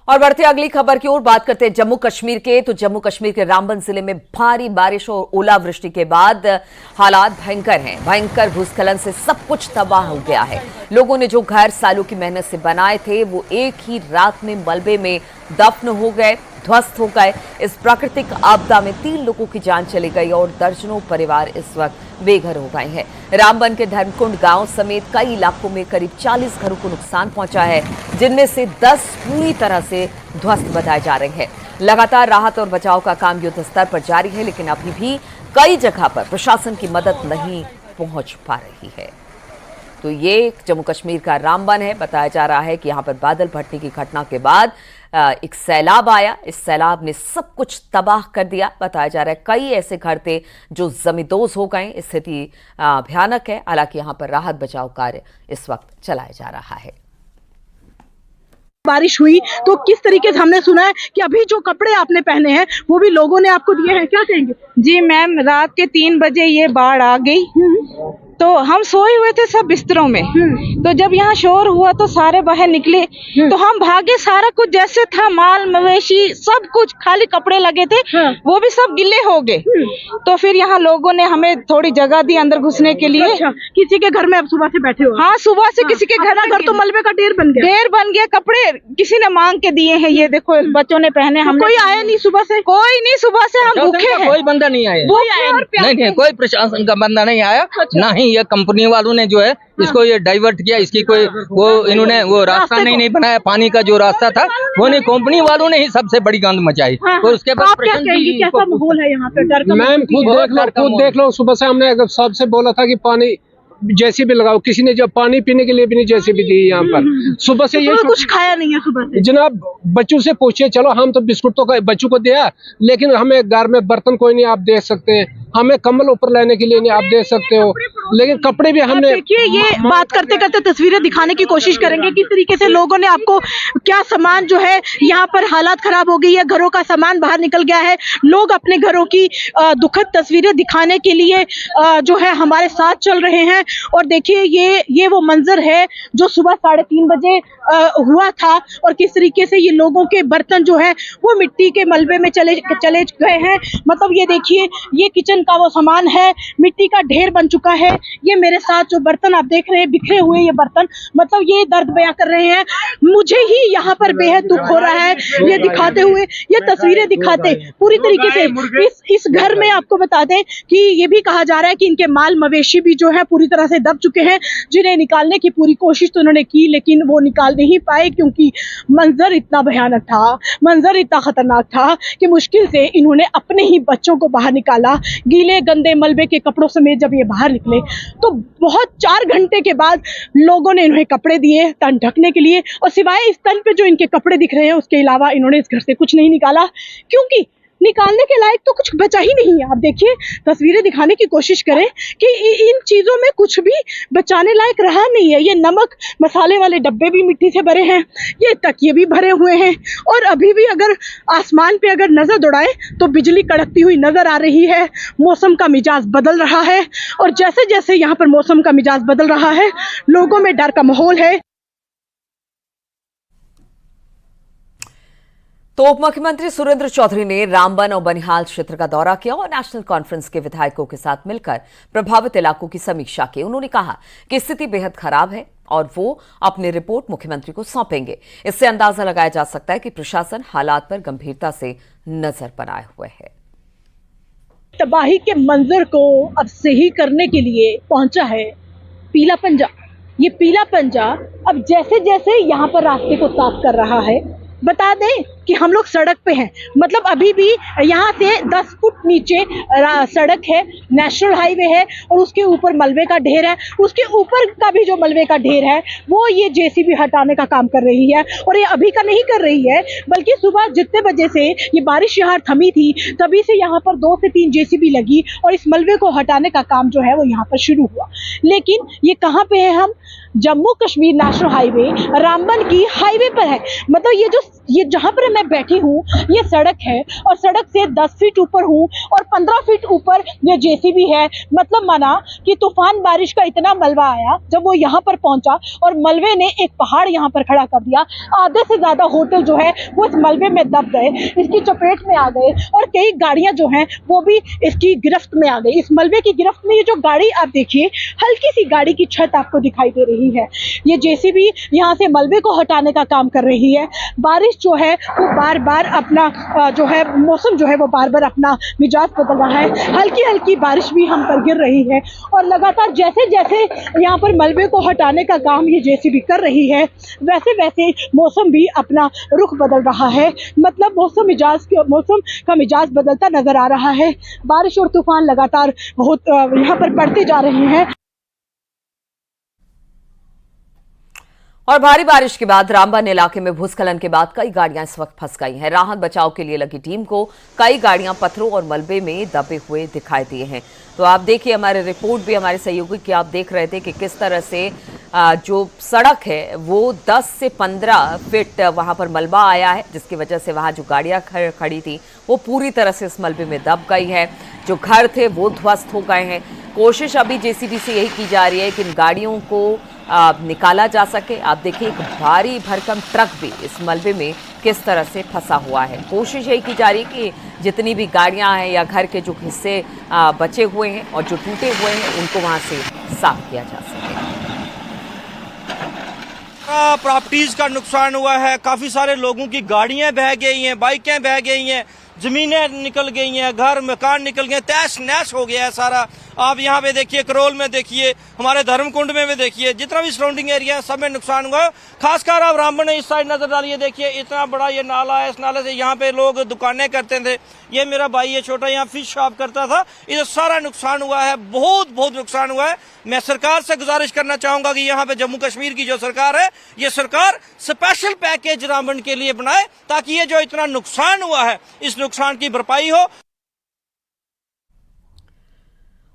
और बढ़ते अगली खबर की ओर बात करते हैं जम्मू कश्मीर के। तो जम्मू कश्मीर के रामबन जिले में भारी बारिश और ओलावृष्टि के बाद हालात भयंकर हैं। भयंकर भूस्खलन से सब कुछ तबाह हो गया है। लोगों ने जो घर सालों की मेहनत से बनाए थे वो एक ही रात में मलबे में दफन हो गए, ध्वस्त हो गए। इस प्राकृतिक आपदा में 3 लोगों की जान चली गई और दर्जनों परिवार इस वक्त बेघर हो गए हैं। रामबन के धर्मकुंड गांव समेत कई इलाकों में करीब 40 घरों को नुकसान पहुंचा है, जिनमें से 10 पूरी तरह से ध्वस्त बताए जा रहे हैं। लगातार राहत और बचाव का काम युद्ध स्तर पर जारी है, लेकिन अभी भी कई जगह पर प्रशासन की मदद नहीं पहुंच पा रही है। तो ये जम्मू कश्मीर का रामबन है। बताया जा रहा है कि यहाँ पर बादल फटने की घटना के बाद एक सैलाब आया। इस सैलाब ने सब कुछ तबाह कर दिया। बताया जा रहा है कई ऐसे घर थे जो जमींदोज हो गए। स्थिति भयानक है। हालांकि यहाँ पर राहत बचाव कार्य इस वक्त चलाया जा रहा है। बारिश हुई तो किस तरीके से हमने सुना है कि अभी जो कपड़े आपने पहने हैं वो भी लोगों ने आपको दिए हैं, क्या कहेंगे? जी मैम, रात के 3 बजे ये बाढ़ आ गई तो हम सोए हुए थे सब बिस्तरों में। तो जब यहाँ शोर हुआ तो सारे बाहर निकले तो हम भागे। सारा कुछ जैसे था, माल मवेशी सब कुछ, खाली कपड़े लगे थे वो भी सब गिले हो गए। तो फिर यहाँ लोगों ने हमें थोड़ी जगह दी अंदर घुसने के लिए। अच्छा, किसी के घर में आप सुबह से बैठे हो? हाँ, सुबह से किसी के घर तो मलबे का ढेर बन गया। ढेर बन गया। कपड़े किसी ने मांग के दिए हैं, ये देखो बच्चों ने पहने। हम कोई आया नहीं सुबह से? कोई नहीं, सुबह से हम भूखे हैं। कोई बंदा नहीं आया। नहीं, कोई प्रशासन का बंदा नहीं आया। ना ही ये कंपनी वालों ने जो है इसको ये डाइवर्ट किया। इसकी कोई इन्होंने वो रास्ता नहीं बनाया। पानी का जो रास्ता था वो नहीं, कंपनी वालों ने ही सबसे बड़ी गंद मचाई। और उसके बाद कैसा माहौल है यहाँ पे? डर का? मैम खुद देख लो। सुबह से हमने सबसे बोला था कि पानी जेसीबी लगाओ। किसी ने जब पानी पीने के लिए भी नहीं जेसीबी दी यहाँ पर। सुबह से ये कुछ खाया नहीं है सुबह से? जनाब बच्चों से पूछिए। चलो हम तो बिस्कुट तो बच्चों को दिया, लेकिन हमें घर में बर्तन कोई नहीं आप दे सकते हैं। हमें कम्बल ऊपर लेने के लिए नहीं आप दे सकते हो, लेकिन कपड़े भी हमने। देखिए, ये बात करते करते तस्वीरें दिखाने की कोशिश करेंगे किस तरीके से लोगों ने आपको क्या सामान जो है यहाँ पर हालात खराब हो गई है, घरों का सामान बाहर निकल गया है। लोग अपने घरों की दुखद तस्वीरें दिखाने के लिए जो है हमारे साथ चल रहे हैं। और देखिए ये वो मंजर है जो सुबह 3:30 बजे हुआ था और किस तरीके से ये लोगों के बर्तन जो है वो मिट्टी के मलबे में चले गए हैं। मतलब ये देखिए, ये किचन का वो सामान है, मिट्टी का ढेर बन चुका है। ये मेरे साथ जो बर्तन आप देख रहे हैं, बिखरे हुए ये बर्तन, मतलब ये दर्द बयां कर रहे हैं। मुझे ही यहाँ पर बेहद दुख हो रहा है ये दिखाते हुए, ये तस्वीरें दिखाते पूरी तरीके से। इस घर में आपको बता दें कि ये भी कहा जा रहा है कि इनके माल मवेशी भी जो है पूरी तरह से दब चुके हैं, जिन्हें निकालने की पूरी कोशिश तो उन्होंने की, लेकिन वो निकाल नहीं पाए क्योंकि मंजर इतना भयानक था, मंजर इतना खतरनाक था कि मुश्किल से इन्होंने अपने ही बच्चों को बाहर निकाला। गीले गंदे मलबे के कपड़ों समेत जब ये बाहर निकले तो बहुत 4 घंटे के बाद लोगों ने इन्हें कपड़े दिए तन ढकने के लिए, और सिवाय इस तन पे जो इनके कपड़े दिख रहे हैं उसके अलावा इन्होंने इस घर से कुछ नहीं निकाला, क्योंकि निकालने के लायक तो कुछ बचा ही नहीं है। आप देखिए, तस्वीरें दिखाने की कोशिश करें कि इन चीजों में कुछ भी बचाने लायक रहा नहीं है। ये नमक मसाले वाले डब्बे भी मिट्टी से भरे हैं, ये तकिए भी भरे हुए हैं, और अभी भी अगर आसमान पे अगर नजर दौड़ाएं तो बिजली कड़कती हुई नजर आ रही है। मौसम का मिजाज बदल रहा है, और जैसे जैसे यहाँ पर मौसम का मिजाज बदल रहा है, लोगों में डर का माहौल है। तो उप मुख्यमंत्री सुरेंद्र चौधरी ने रामबन और बनिहाल क्षेत्र का दौरा किया और नेशनल कॉन्फ्रेंस के विधायकों के साथ मिलकर प्रभावित इलाकों की समीक्षा की। उन्होंने कहा कि स्थिति बेहद खराब है और वो अपनी रिपोर्ट मुख्यमंत्री को सौंपेंगे। इससे अंदाजा लगाया जा सकता है कि प्रशासन हालात पर गंभीरता से नजर बनाए हुए है। तबाही के मंजर को अब सही करने के लिए पहुंचा है पीला पंजा। ये पीला पंजा अब जैसे जैसे यहाँ पर रास्ते को साफ कर रहा है, बता दें कि हम लोग सड़क पे हैं। मतलब अभी भी यहाँ से 10 फुट नीचे सड़क है, नेशनल हाईवे है, और उसके ऊपर मलबे का ढेर है। उसके ऊपर का भी जो मलबे का ढेर है वो ये जेसीबी हटाने का काम कर रही है, और ये अभी का नहीं कर रही है, बल्कि सुबह जितने बजे से ये बारिश यहाँ थमी थी तभी से यहाँ पर 2 से 3 जेसीबी लगी और इस मलबे को हटाने का काम जो है वो यहाँ पर शुरू हुआ। लेकिन ये कहाँ पे है? हम जम्मू कश्मीर नेशनल हाईवे रामबन की हाईवे पर है। मतलब ये जहाँ पर मैं बैठी हूँ ये सड़क है और सड़क से 10 फीट ऊपर हूँ और 15 फीट ऊपर ये जेसीबी है। मतलब माना कि तूफान बारिश का इतना मलबा आया जब वो यहाँ पर पहुंचा और मलबे ने एक पहाड़ यहाँ पर खड़ा कर दिया। आधे से ज्यादा होटल जो है वो इस मलबे में दब गए, इसकी चपेट में आ गए और कई गाड़ियां जो हैं वो भी इसकी गिरफ्त में आ गई। इस मलबे की गिरफ्त में ये जो गाड़ी आप देखिए, हल्की सी गाड़ी की छत आपको दिखाई दे रही है। ये जेसीबी यहाँ से मलबे को हटाने का काम कर रही है। बारिश जो है वो बार बार अपना जो है मौसम जो है वो बार बार अपना मिजाज बदल रहा है। हल्की हल्की बारिश भी हम पर गिर रही है और लगातार जैसे जैसे यहाँ पर मलबे को हटाने का काम ये जेसीबी कर रही है वैसे वैसे मौसम भी अपना रुख बदल रहा है। मतलब मौसम का मिजाज बदलता नजर आ रहा है। बारिश और तूफान लगातार बहुत यहाँ पर पड़ते जा रहे हैं। और भारी बारिश के बाद रामबन इलाके में भूस्खलन के बाद कई गाड़ियां इस वक्त फंस गई हैं। राहत बचाव के लिए लगी टीम को कई गाड़ियां पत्थरों और मलबे में दबे हुए दिखाई दिए हैं। तो आप देखिए, हमारे रिपोर्ट भी हमारे सहयोगी की आप देख रहे थे कि किस तरह से जो सड़क है वो 10 से 15 फीट वहां पर मलबा आया है, जिसकी वजह से वहां जो गाड़ियां खड़ी थी वो पूरी तरह से इस मलबे में दब गई है। जो घर थे वो ध्वस्त हो गए हैं। कोशिश अभी जेसीबी से यही की जा रही है कि इन गाड़ियों को निकाला जा सके। आप देखिए, एक भारी भरकम ट्रक भी इस मलबे में किस तरह से फंसा हुआ है। कोशिश यही की जा रही है कि जितनी भी गाड़ियां हैं या घर के जो हिस्से बचे हुए हैं और जो टूटे हुए हैं उनको वहां से साफ किया जा सके। प्रॉपर्टीज का नुकसान हुआ है, काफी सारे लोगों की गाड़ियां बह गई हैं, बाइकें बह गई हैं, जमीनें निकल गई हैं, घर मकान निकल गए, तहस नहस हो गया है सारा। आप यहाँ पे देखिए, करोल में देखिए, हमारे धर्मकुंड में भी देखिए, जितना भी सराउंडिंग एरिया है सब में नुकसान हुआ है। खासकर आप रामबन ने इस साइड नजर डालिए, देखिए इतना बड़ा ये नाला है। इस नाले से यहाँ पे लोग दुकानें करते थे। ये मेरा भाई है छोटा, यहाँ फिश शॉप करता था। इधर सारा नुकसान हुआ है, बहुत बहुत नुकसान हुआ है। मैं सरकार से गुजारिश करना चाहूंगा कि यहाँ पे जम्मू कश्मीर की जो सरकार है, ये सरकार स्पेशल पैकेज रामबन के लिए बनाए ताकि ये जो इतना नुकसान हुआ है इस नुकसान की भरपाई हो।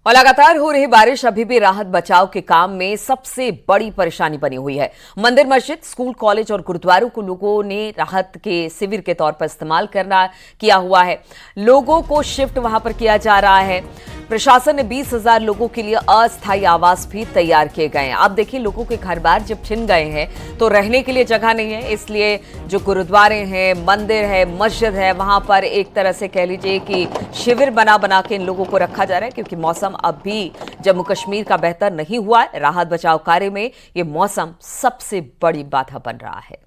और लगातार हो रही बारिश अभी भी राहत बचाव के काम में सबसे बड़ी परेशानी बनी हुई है। मंदिर, मस्जिद, स्कूल, कॉलेज और गुरुद्वारों को लोगों ने राहत के शिविर के तौर पर इस्तेमाल किया हुआ है। लोगों को शिफ्ट वहां पर किया जा रहा है। प्रशासन ने 20,000 लोगों के लिए अस्थायी आवास भी तैयार किए गए हैं। आप देखिए, लोगों के घर बार जब छिन गए हैं तो रहने के लिए जगह नहीं है, इसलिए जो गुरुद्वारे हैं, मंदिर है, मस्जिद है, वहां पर एक तरह से कह लीजिए कि शिविर बना के इन लोगों को रखा जा रहा है, क्योंकि मौसम अब भी जम्मू कश्मीर का बेहतर नहीं हुआ है। राहत बचाव कार्य में ये मौसम सबसे बड़ी बाधा बन रहा है।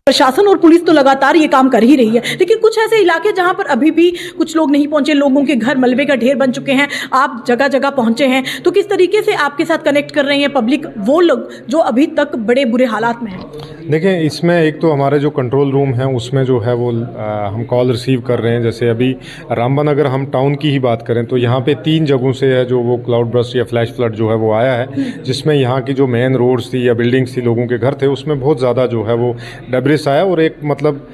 प्रशासन और पुलिस तो लगातार ये काम कर ही रही है, लेकिन कुछ ऐसे इलाके जहां पर अभी भी कुछ लोग नहीं पहुंचे, लोगों के घर मलबे का ढेर बन चुके हैं। आप जगह जगह पहुंचे हैं, तो किस तरीके से आपके साथ कनेक्ट कर रही है पब्लिक, वो लोग जो अभी तक बड़े बुरे हालात में हैं? देखिए, इसमें एक तो हमारे जो कंट्रोल रूम है उसमें जो है वो हम कॉल रिसीव कर रहे हैं। जैसे अभी रामबन अगर हम टाउन की ही बात करें तो यहाँ पे 3 जगहों से है जो वो क्लाउड बर्स्ट या फ्लैश फ्लड जो है वो आया है, जिसमें यहाँ की जो मेन रोड्स थी या बिल्डिंग्स थी, लोगों के घर थे, उसमें बहुत ज़्यादा जो है वो डेब्रिस आया। और एक मतलब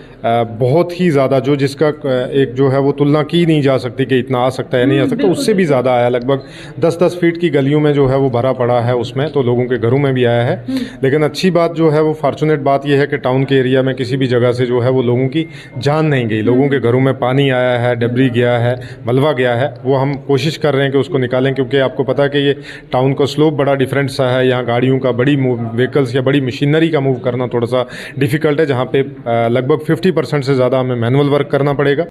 बहुत ही ज़्यादा जो जिसका एक जो है वो तुलना की नहीं जा सकती कि इतना आ सकता है नहीं आ सकता, उससे भी ज़्यादा आया। लगभग 10-10 फीट की गलियों में जो है वो भरा पड़ा है उसमें, तो लोगों के घरों में भी आया है। लेकिन अच्छी बात जो है वो फॉर्चुनेट बात यह है कि टाउन के एरिया में किसी भी जगह से जो है वो लोगों की जान नहीं गई। लोगों के घरों में पानी आया है, डबरी गया है, मलबा गया है, वो हम कोशिश कर रहे हैं कि उसको निकालें, क्योंकि आपको पता है कि ये टाउन का स्लोप बड़ा डिफरेंट सा है। यहाँ गाड़ियों का, बड़ी व्हीकल्स या बड़ी मशीनरी का मूव करना थोड़ा सा डिफिकल्ट है, जहाँ पे लगभग 50% से ज़्यादा हमें मैनुअल वर्क करना पड़ेगा।